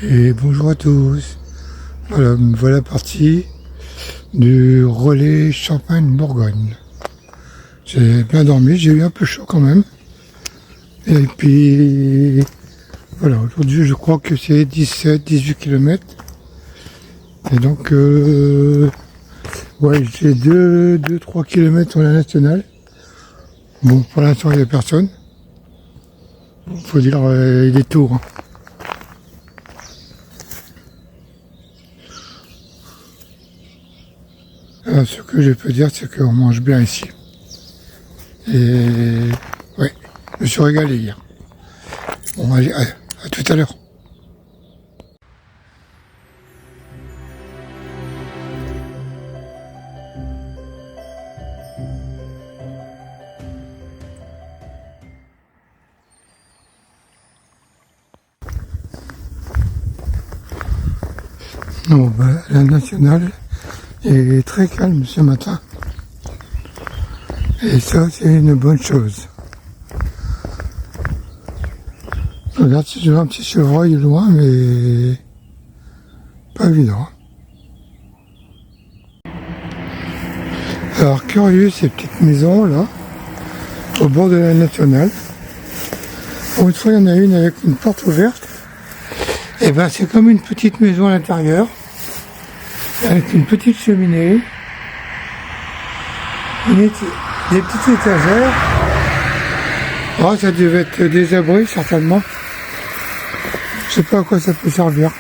Et bonjour à tous. Voilà, voilà partie du relais Champagne-Bourgogne. J'ai bien dormi, j'ai eu un peu chaud quand même. Et puis voilà, aujourd'hui je crois que c'est 17-18 km. Et donc ouais, j'ai 2-3 km sur la nationale. Bon, pour l'instant il n'y a personne. Faut dire il est tôt. Hein. Alors, ce que je peux dire, c'est qu'on mange bien ici. Et ouais, je me suis régalé hier. Bon, allez, à tout à l'heure. Non, ben, la nationale est très calme ce matin. Et ça, c'est une bonne chose. Regarde, c'est un petit chevreuil loin, mais pas évident. Alors, curieux, ces petites maisons, là, au bord de la nationale. Pour une fois, il y en a une avec une porte ouverte. Et ben, c'est comme une petite maison à l'intérieur, avec une petite cheminée, des petites étagères. Oh, ça devait être des abris, certainement. Je sais pas à quoi ça peut servir.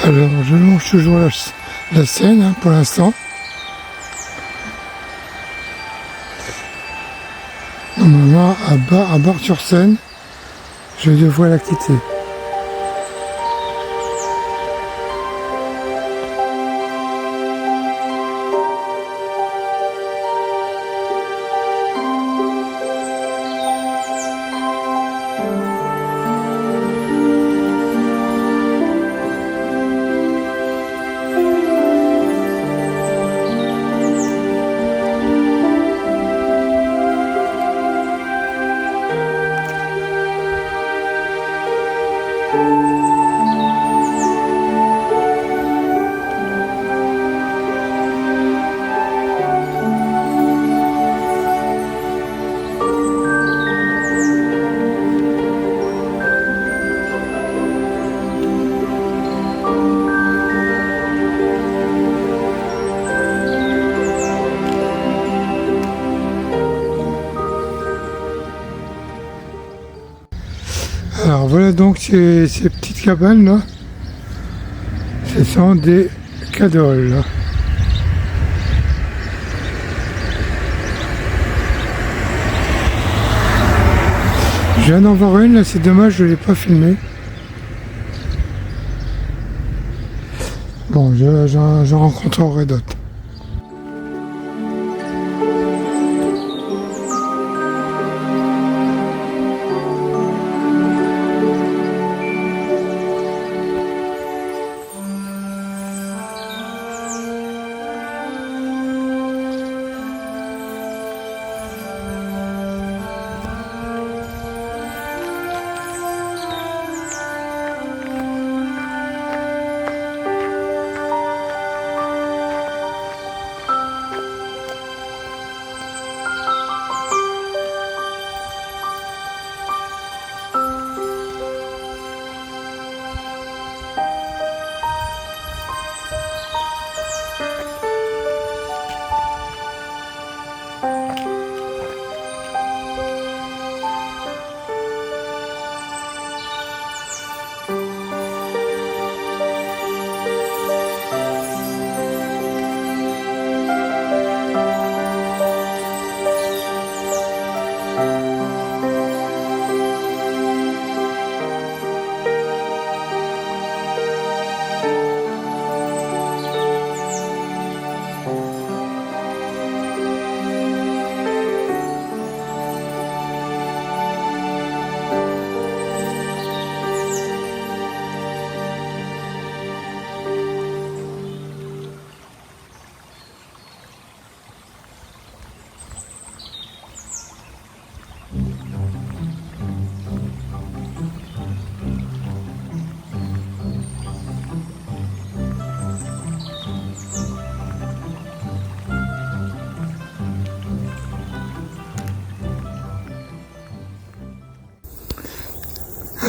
Alors, je longe toujours la Seine, hein, pour l'instant. Normalement, à Bar-sur-Seine, je devrais la quitter. Alors voilà donc ces petites cabanes là, ce sont des cadoles. Là. Je viens d'en voir une là, c'est dommage je ne l'ai pas filmée. Bon, j'en rencontrerai d'autres.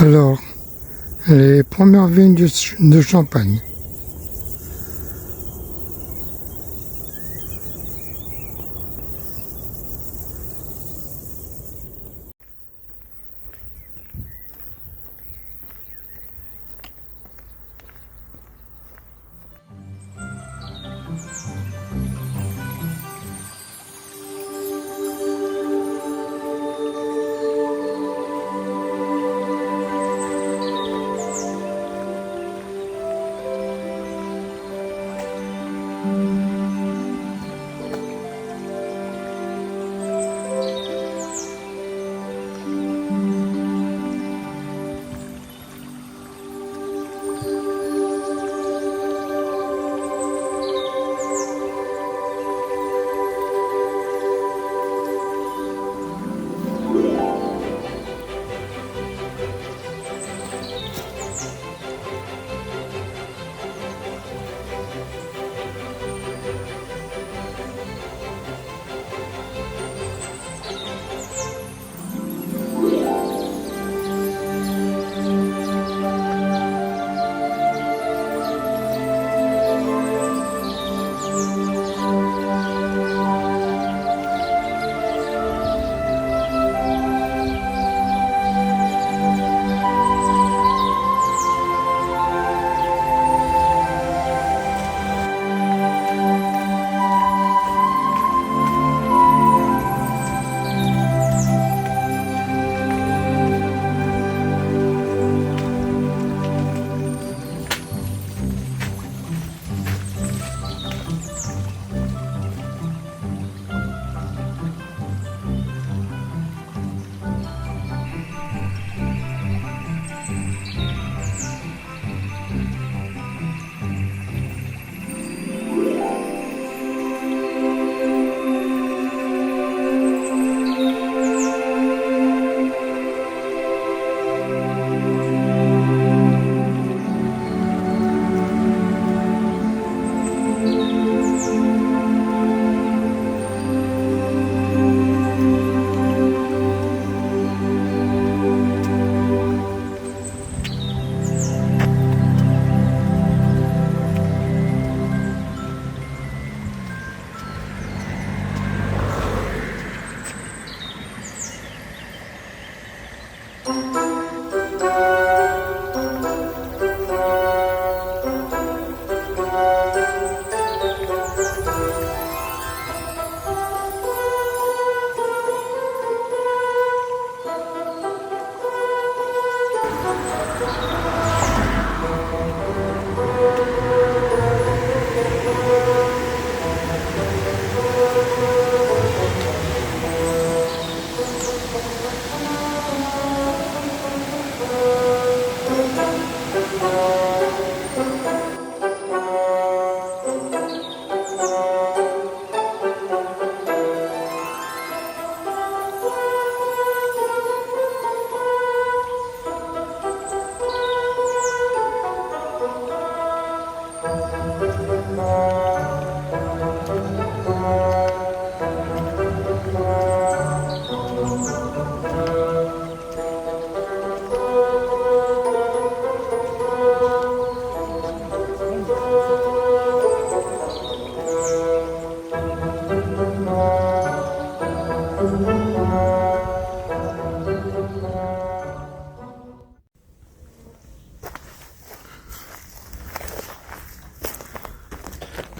Alors, les premières vignes de Champagne.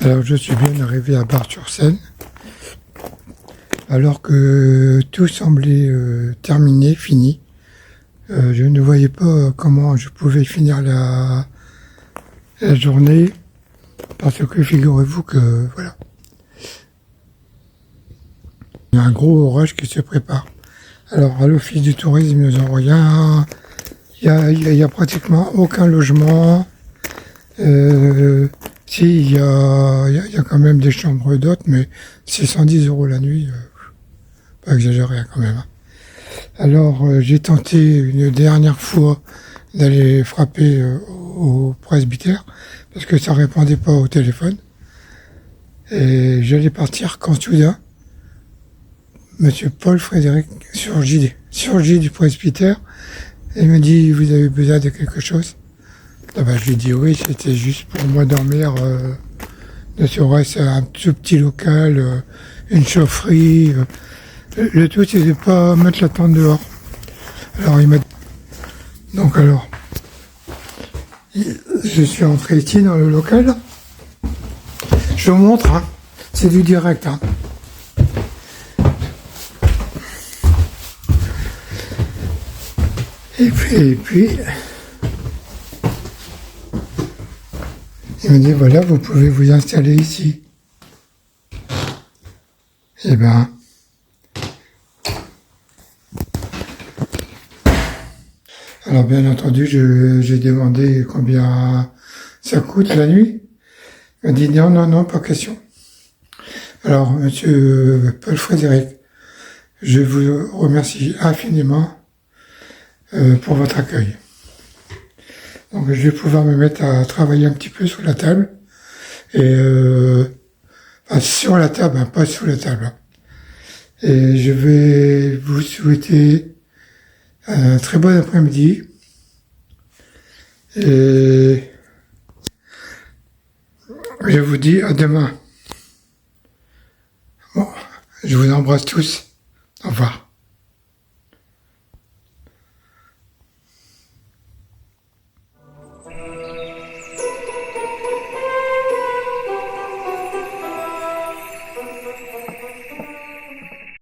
Alors je suis bien arrivé à Bar-sur-Seine, alors que tout semblait terminé, fini. Je ne voyais pas comment je pouvais finir la journée, parce que figurez-vous que, voilà, il y a un gros orage qui se prépare. Alors à l'office du tourisme, ils nous ont rien, il y a pratiquement aucun logement. Si, il y a quand même des chambres d'hôtes, mais c'est 110 € la nuit, pas exagéré quand même. Alors j'ai tenté une dernière fois d'aller frapper au presbytère, parce que ça répondait pas au téléphone. Et j'allais partir quand soudain, Monsieur Paul Frédéric Surgit du presbytère Et il me dit, vous avez besoin de quelque chose? Ah bah, je lui dis oui, c'était juste pour moi dormir, ne serait-ce un tout petit local, une chaufferie. Le tout, c'est de pas mettre la tente dehors. Alors il m'a donc alors, je suis entré ici dans le local. Je vous montre, hein. C'est du direct. Hein. Et puis, il me dit voilà, vous pouvez vous installer ici. Eh ben, alors bien entendu, j'ai demandé combien ça coûte la nuit. Il m'a dit non, non, non, pas question. Alors, monsieur Paul Frédéric, je vous remercie infiniment pour votre accueil. Donc, je vais pouvoir me mettre à travailler un petit peu sur la table. Et enfin, sur la table, hein, pas sous la table. Hein. Et je vais vous souhaiter un très bon après-midi. Et je vous dis à demain. Bon, je vous embrasse tous. Au revoir.